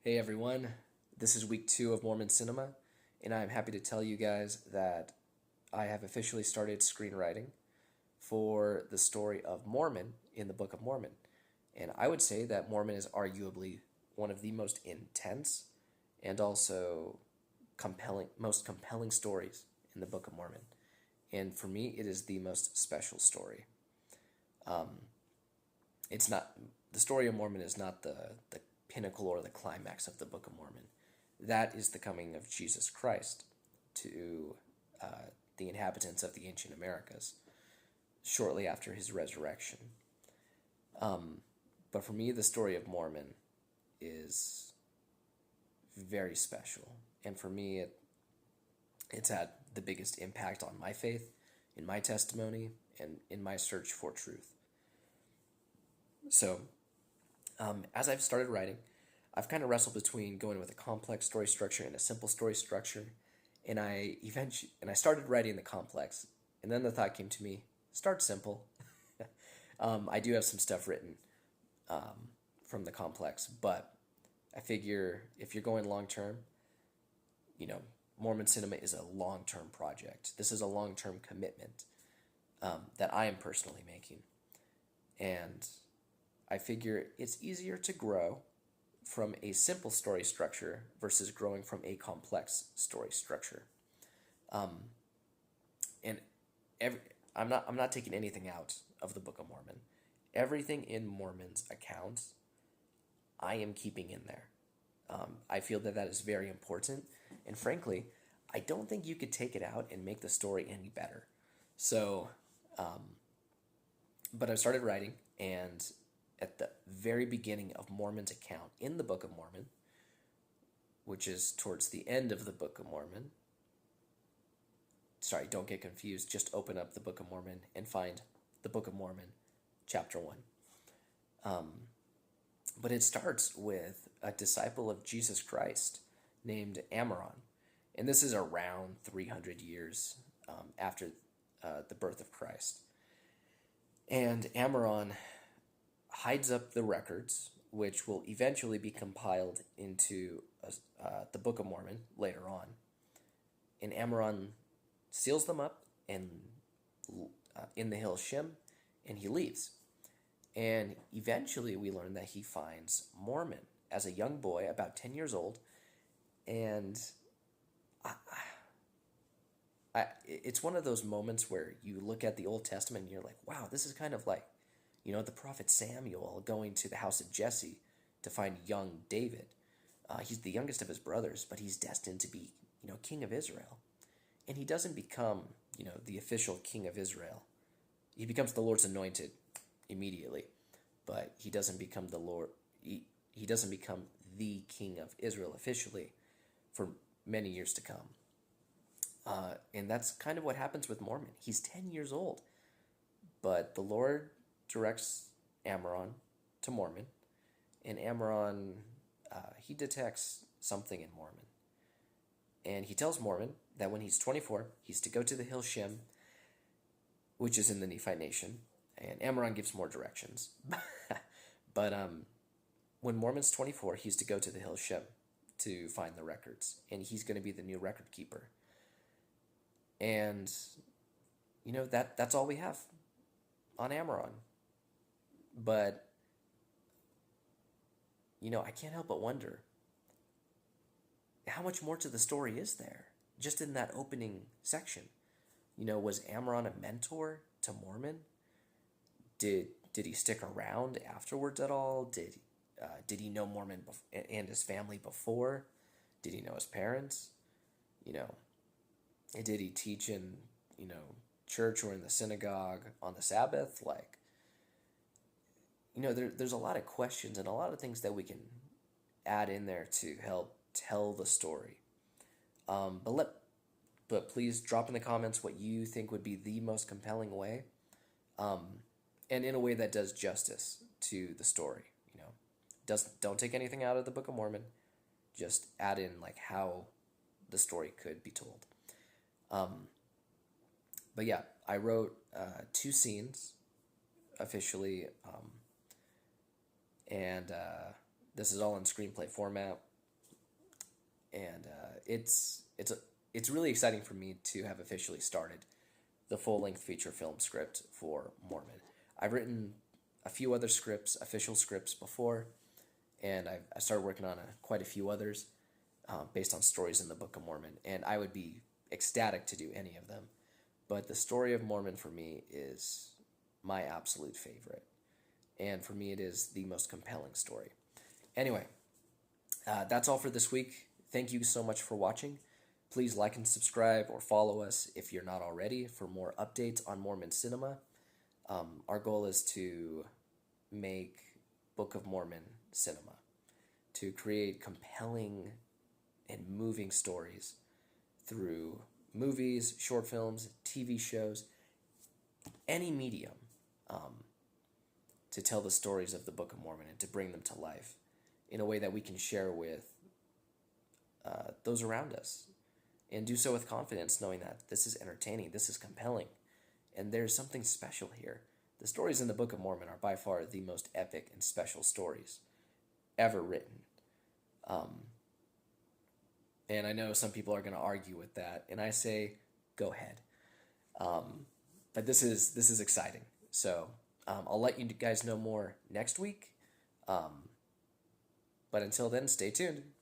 Hey everyone, this is week 2 of Mormon Cinema, and I'm happy to tell you guys that I have officially started screenwriting for the story of Mormon in the Book of Mormon. And I would say that Mormon is arguably one of the most intense and also most compelling stories in the Book of Mormon. And for me, it is the most special story. Um, it's not the story of Mormon is not the pinnacle or the climax of the Book of Mormon. That is the coming of Jesus Christ to the inhabitants of the ancient Americas shortly after his resurrection. Um, but for me, the story of Mormon is very special, and for me, it's had the biggest impact on my faith, in my testimony, and in my search for truth. So, as I've started writing, I've kind of wrestled between going with a complex story structure and a simple story structure, and I started writing the complex, and then the thought came to me: start simple. I do have some stuff written from the complex, but I figure if you're going long term, you know, Mormon cinema is a long term project. This is a long term commitment that I am personally making, and I figure it's easier to grow from a simple story structure versus growing from a complex story structure. Um, and every, I'm not taking anything out of the Book of Mormon. Everything in Mormon's accounts, I am keeping in there. I feel that that is very important, and frankly, I don't think you could take it out and make the story any better. So, um, but I started writing, and at the very beginning of Mormon's account in the Book of Mormon, which is towards the end of the Book of Mormon. Sorry, don't get confused. Just open up the Book of Mormon and find the Book of Mormon, chapter 1. Um, but it starts with a disciple of Jesus Christ named Ammoron. And this is around 300 years after the birth of Christ. And Ammoron hides up the records, which will eventually be compiled into the Book of Mormon later on. And Ammoron seals them up and in the hill Shim, and he leaves. And eventually, we learn that he finds Mormon as a young boy, about 10 years old, and it's one of those moments where you look at the Old Testament and you're like, wow, this is kind of like, the prophet Samuel going to the house of Jesse to find young David. He's the youngest of his brothers, but he's destined to be, king of Israel. And he doesn't become, the official king of Israel. He becomes the Lord's anointed immediately, but he doesn't become the Lord. He doesn't become the king of Israel officially for many years to come. And that's kind of what happens with Mormon. He's 10 years old, but the Lord directs Ammoron to Mormon, and Ammoron, he detects something in Mormon. And he tells Mormon that when he's 24, he's to go to the hill Shim, which is in the Nephite Nation, and Ammoron gives more directions. But when Mormon's 24, he's to go to the hill Shim to find the records, and he's going to be the new record keeper. And that's all we have on Ammoron. But I can't help but wonder, how much more to the story is there just in that opening section? Was Ammoron a mentor to Mormon? Did he stick around afterwards at all? Did he know Mormon and his family before? Did he know his parents? Did he teach in church or in the synagogue on the Sabbath? There's a lot of questions and a lot of things that we can add in there to help tell the story. But please drop in the comments what you think would be the most compelling way, and in a way that does justice to the story. Don't take anything out of the Book of Mormon. Just add in how the story could be told. But yeah, I wrote 2 scenes officially, and this is all in screenplay format. and it's really exciting for me to have officially started the full-length feature film script for Mormon. I've written a few other scripts, official scripts before, and I started working on quite a few others based on stories in the Book of Mormon, and I would be ecstatic to do any of them. But the story of Mormon for me is my absolute favorite, and for me it is the most compelling story. Anyway, that's all for this week. Thank you so much for watching. Please like and subscribe or follow us if you're not already for more updates on Mormon cinema. Our goal is to make Book of Mormon cinema, to create compelling and moving stories through movies, short films, TV shows, any medium, to tell the stories of the Book of Mormon and to bring them to life in a way that we can share with those around us, and do so with confidence, knowing that this is entertaining, this is compelling, and there's something special here. The stories in the Book of Mormon are by far the most epic and special stories ever written. And I know some people are going to argue with that, and I say, go ahead. But this is exciting. So I'll let you guys know more next week. But until then, stay tuned.